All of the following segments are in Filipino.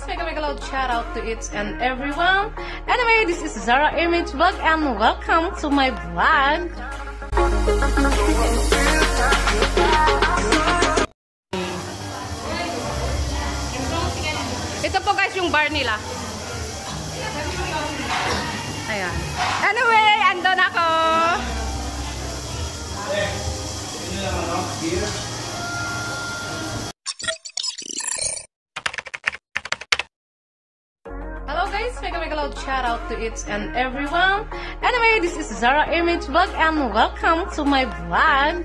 Make a loud shout out to each and everyone. Anyway, this is Zara Image Vlog and welcome to my vlog. Ito po guys yung bar nila. Ayan. Anyway, andun ako. Hello guys, make a loud shout out to each and everyone. Anyway, this is Zara Image Vlog and welcome to my vlog.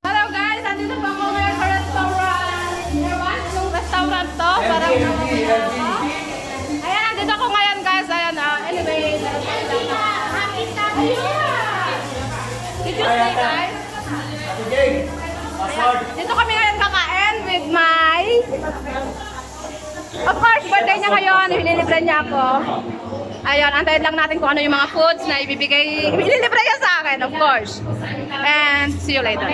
Hello guys, andito pa ako ngayon sa restaurant. Yung restaurant to, parang ayan, andito ako ngayon guys. Ayan, anyway. Did you see guys? Dito kami ngayon kakain with my... Of course, birthday niya ngayon. Ililibre niya ako. Ayun, antayin lang natin kung ano yung mga foods na ibibigay. Ililibre niya sa akin, of course. And see you later.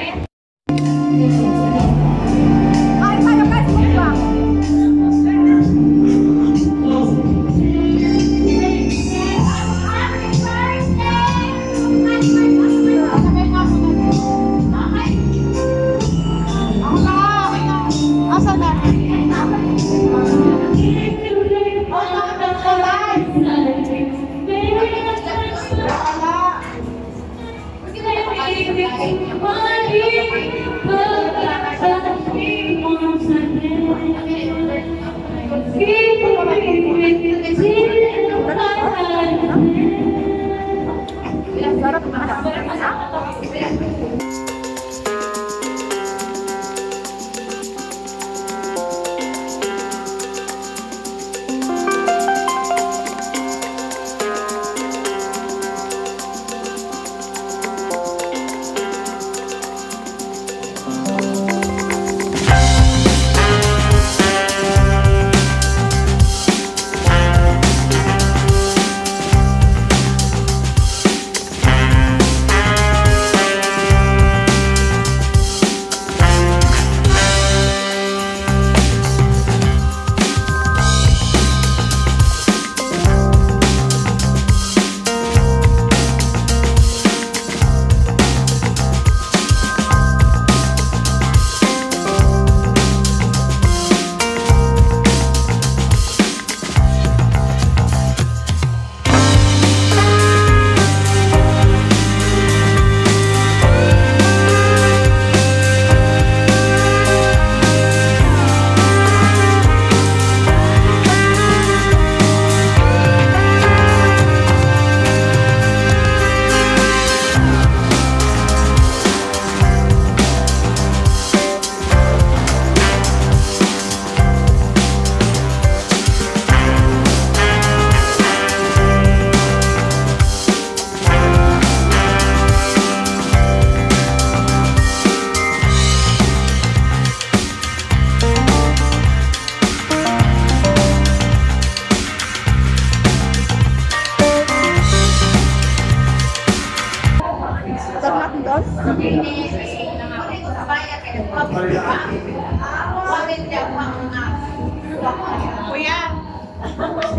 Kuya.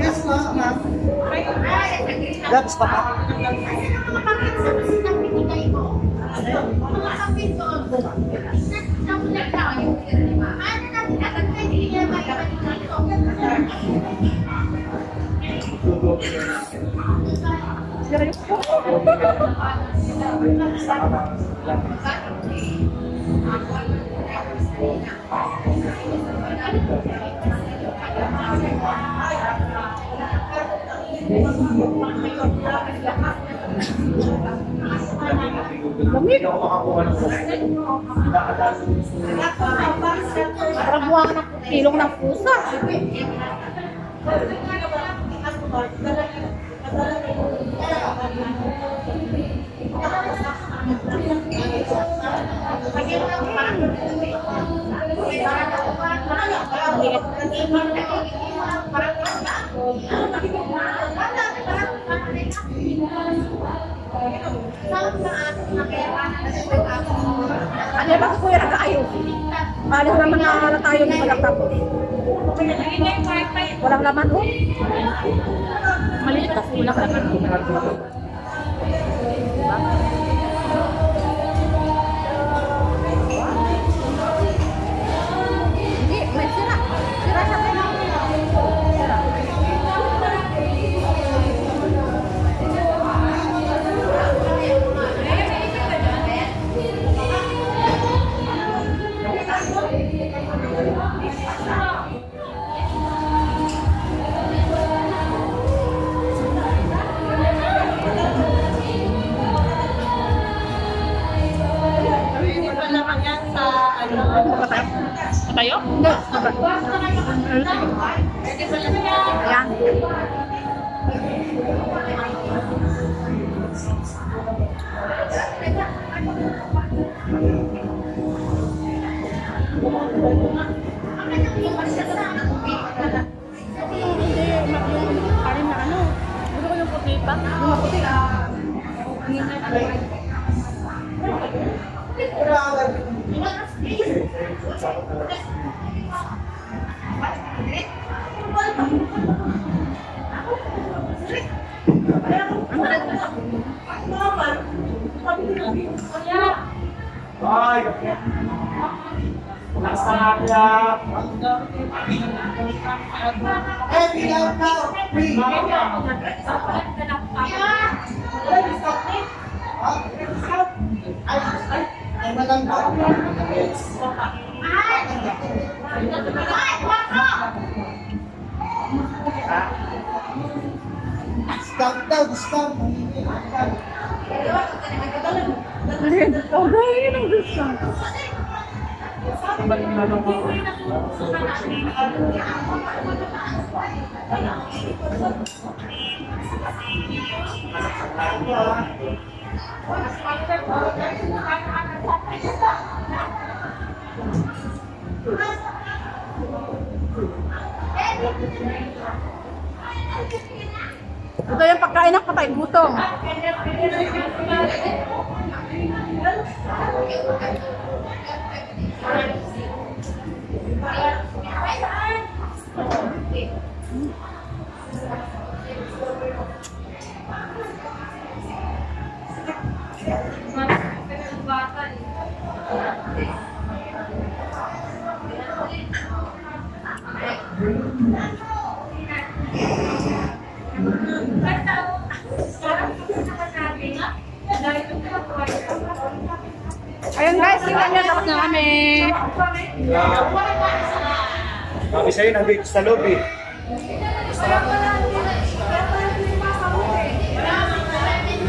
Yes, ma'am. That's papa. Parang buha ka ng kilong ng pusa. Ano ba ko yung nag-ayaw? Alis naman na tayo ng walang tapos. Walang laman, oh. Maliit kasi walang laman. Hindi, may sira. Sira siya kayo. Sira. Tayo? Hindi. Ayan. Gusto ko yung puti pa. Yung puti. Ay! Discount daw, discount. Ito yung pagkain ng patay gutom. Ayun guys, tingnan nyo, tapos na kami. Kami sa'yo nandito sa lobby.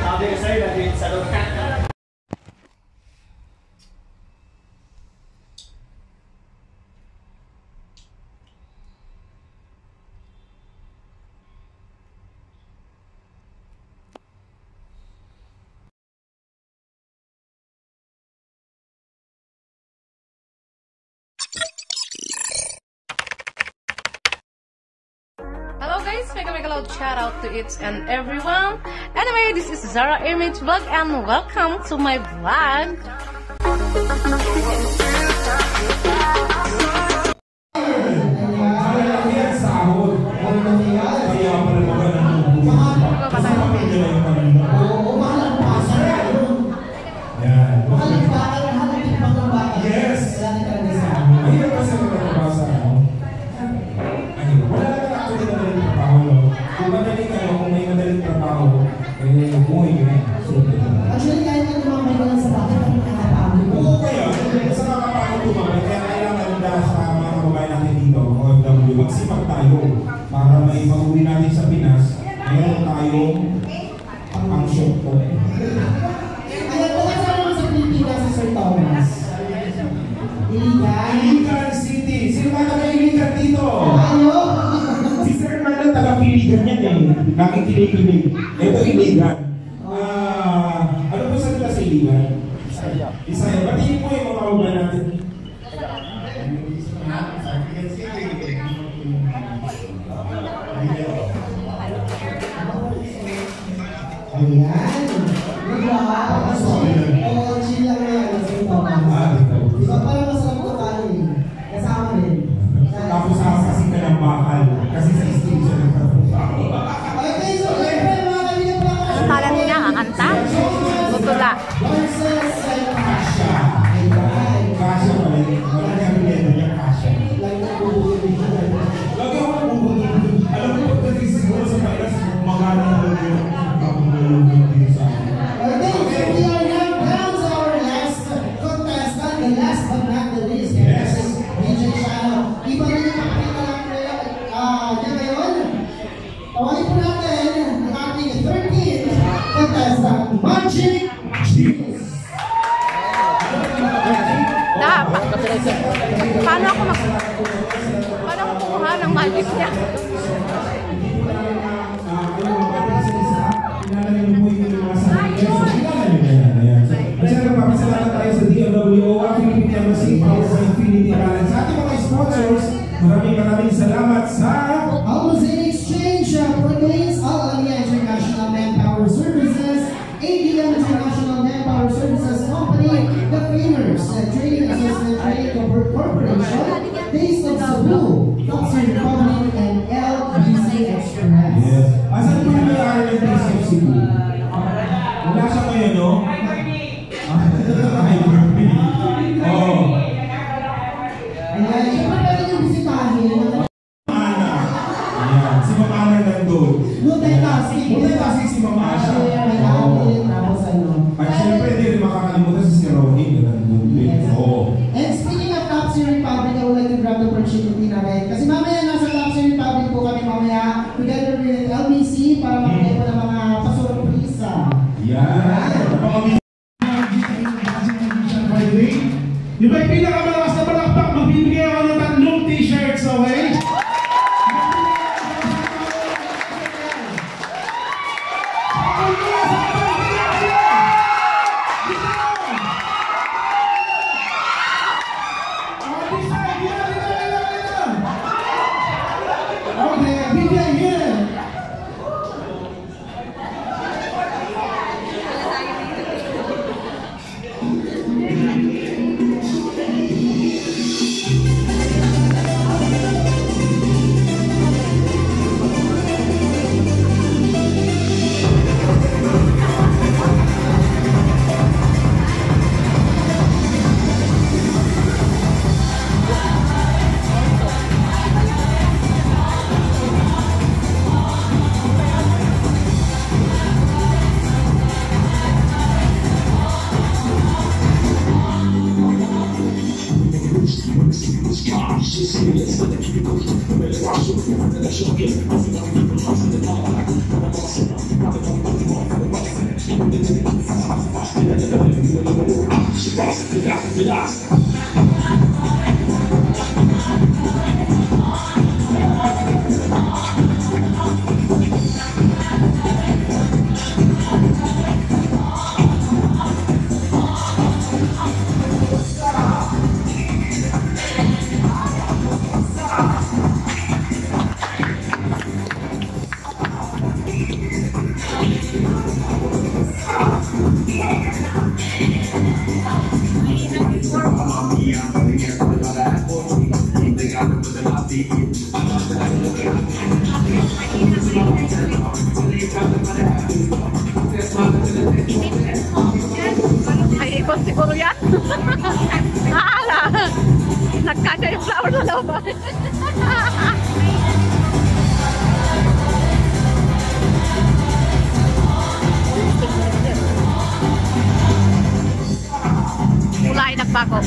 Kami sa'yo nandito sa lobby. Hello guys, mega loud shout out to each and everyone. Anyway, this is Zara Image Vlog and welcome to my vlog. Actually, kahit na lumamay ko lang sa bakit kami nakapagod. Oo, kaya. Sa nakapagod lumamay, kaya kailangan dahil sa mga kababayan natin dito, OFW, magsipag tayo para may pag-uwi natin sa Pinas, mayroon tayong pang-shock po. Ayan po kasi naman sa Pilipinas si Sir Thomas. Iligan. Iligan City! Sino ba taga-Iligan dito? Ano? Si Sir Marlon taga-Piligan yan eh. Nakikinig-kinig. Ito Iligan. Ano po sa nila sa Iligan? Isaya. Batiin po yung mga kababayan natin. Ayan. Diba? Oo, chill lang na yan, Sir Thomas. Diba parang masarap ito kanin? Paano ako kumuha ng magic niya? Pasalamat tayo sa DOWO, Philippine Embassy, Power for Infinity Balance. Sa ating mga sponsors, maraming salamat sa Almazene Exchange, Proteins, Al-Alia International Manpower Services, ADM International Manpower Services Company, The Framers, Training Assessment Training Corporation, Taste of Cebu, Thompson Republic, and LBC Express. Yes. Asan po yung may-ari ng Taste of Cebu? Wala siya ngayon, no? Oh. Ayan, siyempre pwede yung bisitahin. Ana. Ayan, si Mama Ana nandun. Multitasking. Multitasking si Mama Ana. May amin, tapos ano. At syempre, hindi rin makakalimutan si Ronnie na nandun. Oo. And speaking of Top Tier Republic, I would like to grab the opportunity na rin. Kasi mamaya nasa Top Tier Republic po kami mamaya together with LBC para makita po ng mga pasurpresa. Yan. Yung may pinakamalakas na palakpak, magbibigay ako ng 3 t-shirts, okay? Okay, bigay here! Ay, ipon siguro yan. Hala! Nagkasya yung flower sa loob. Kulay nagbago.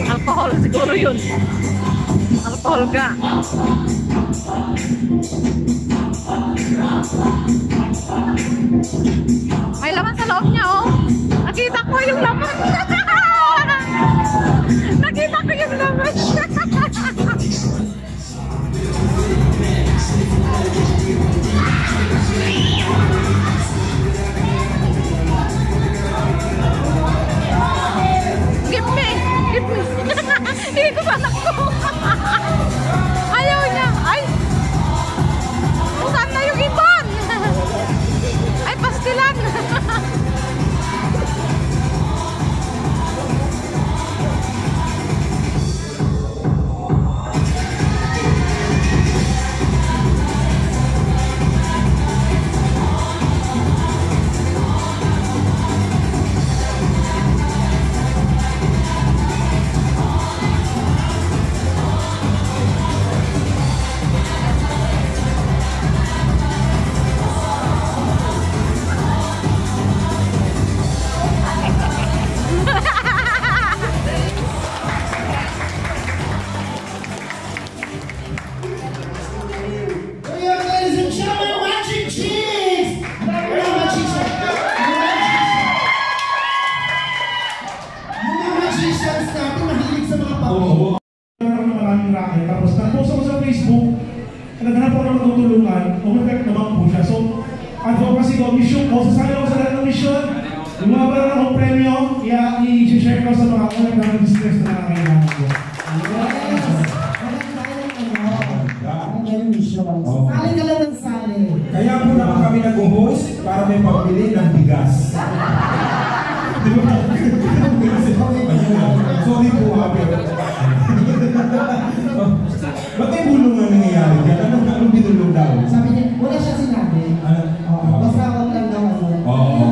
Alcohol siguro yun. Alcohol ka. May laman sa loob niya, oh. Nakita ko yung laman. Nakita ko yung laman. Give me! Give me! Hindi ko pa nakuha. Ayaw niya. Ay! Saan na yung ibon? Ay, pastilan. mission ko, sasali ako sa lahat ng mission. Yung mga pala akong premyo, i-share ko sa mga unang ng business na nakakailangan ko. Sali ka lang ng sali. Kaya po naman kami nag-host para may pambili ng bigas. Di ba? Sorry po, Abi. Ba't may bulungan nangyayari dyan? Anong binulong daw? Sabi niya, wala siya sinabi. Basta ako lang daw ako. Oo.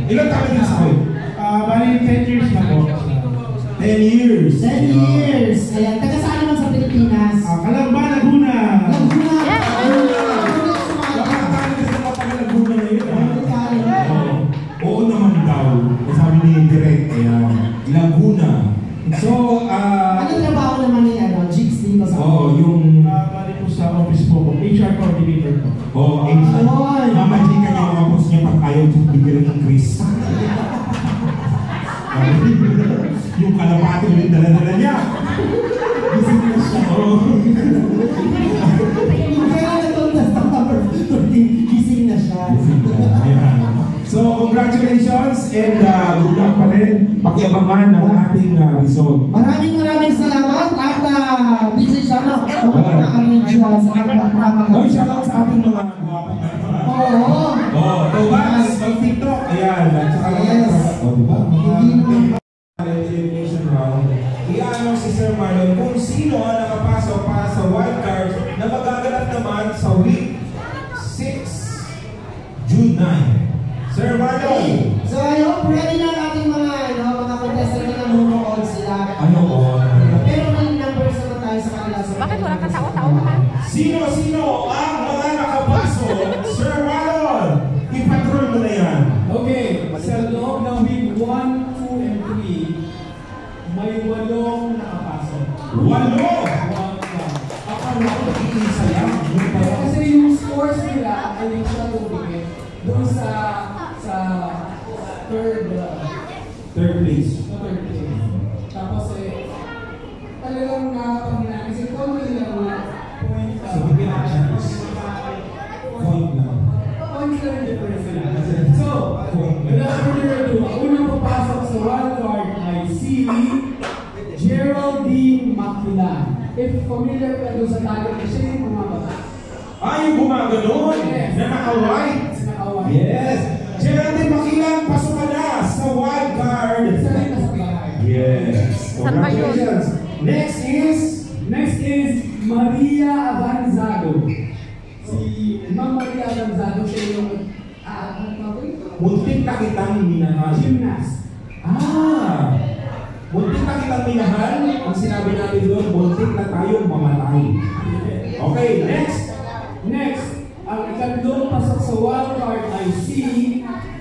Ilan taon din sa kayo? Bali, 10 years na po. 10 years. 10 years. Ayan, taga saan naman sa Pilipinas? Kalamba, Laguna. Laguna. Nakakatahan ka sa mga Laguna na yun. Oo naman daw. Sabi ni Direk, Laguna. So, Anong trabaho naman ni Jigs dito sa yung... Bali po sa office po, HR coordinator po. Mamajikan niya mga boss niya pag ayaw siya bigyan ng Chris. Yung kalapati ulit dala-dala niya. Gising na siya. Yung kaya natulog sa number 13, gising na siya. So, congratulations and good luck pa rin. Pakiabangan ng ating result. Maraming salamat at busy siya na. Nakakarinig siya sa Oh, shoutout sa ating mga Oo. Tobas, mag-TikTok. Ayan, at saka diba? Elimination round. I-ano si Sir Marlon kung sino ang nakapasok para sa wildcard na magaganap naman sa week 6, June 9. Sir Marlon! So, ayun, ready na natin mga contestant na namunood sila. Ano po? Pero may numbers naman tayo sa kanila. Bakit walang katao-tao naman? Sino ang mga nakapasok? Sir Marlon! Ipatrol mo na yan. Okay, sa loob ng week 1, 2, and 3, may 8 nakapasok. 8! Akala ko Iisa lang. kasi yung scores nila ay yung siya tubigin doon sa third place. Tapos talagang nakapagina kasi konti lang point Sabi ka na chance. Point lang. points lang yung difference nila. So, without further ado, ang unang papasok sa wildcard ay si Geraldine Makilan. If familiar ka doon sa target, siya yung bumababa. Yung gumaganon na naka-white. Yes. Geraldine Makilan, pasok ka na sa wildcard. Isa rin na sa bahay. Yes. Saan ba yun? Congratulations. Next is Maria Avanzado. Si Ma'am Maria Avanzado, siya yung muntik na kitang minahal. gymnast. Muntik na kitang minahal. Ang sinabi natin doon, muntik na tayong mamatay. Okay, Next, ang ikatlong pasok sa wildcard ay si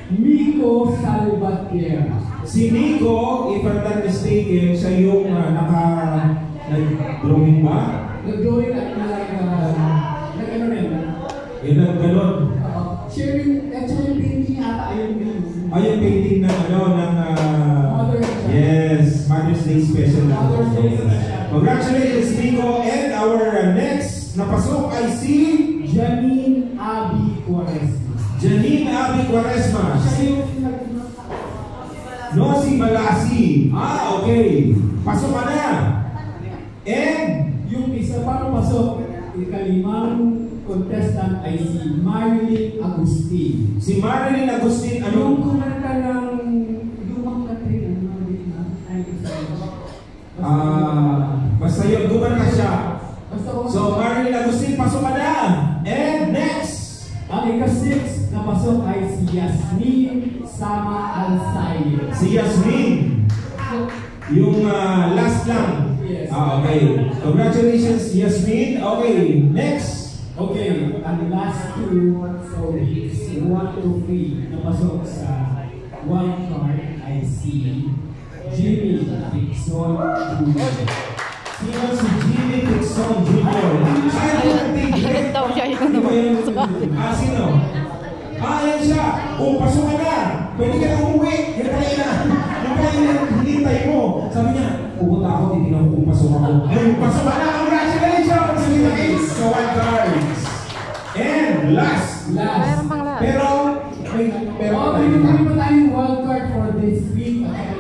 Miko Salvatierra. Si Nico, if I'm not mistaken, siya yung nag-drawing ba? Nag-drawing at nag-ano rin. Nag-ganon. Siya yung painting ata ayun din. Yung painting ng yes, Mother's Day special na. Mother's Day special. Congratulations, Nico. And our next na pasok ay si Janine Abby Quaresma. Janine Abby Quaresma. Siya yung No, si Malasi. Okay. Pasok ka na. And yung isa pa pasok, ikalimang contestant ay si Marilyn Agustin. si Marilyn Agustin, Yung kumanta ng lumang Katrina, basta yun, gumana siya. basta So, Marilyn Agustin, pasok ka na. And next, ang ika-6 na pasok ay si Yasmin Sama Alsayer. si Yasmin. Yung last lang. Yes. Okay. Congratulations, Yasmin. Okay, next. Okay, ang last two, so weeks 1 to 3 na pasok sa wildcard ay si Jimmy Dixon Jr. Sino si Jimmy Dixon Jr.? Ayun daw siya yung Sino? Ayan siya. Pasok ka na. Pwede ka na umuwi. Yan pala yung hinintay mo. Sabi niya, pupunta ako, titignan ko kung pasok ako. Ayun, pasok ka na. Congratulations! Sa wildcards. And last. Last. Mayroon pang last. Pero, pero May pa tayong wildcard for this week. At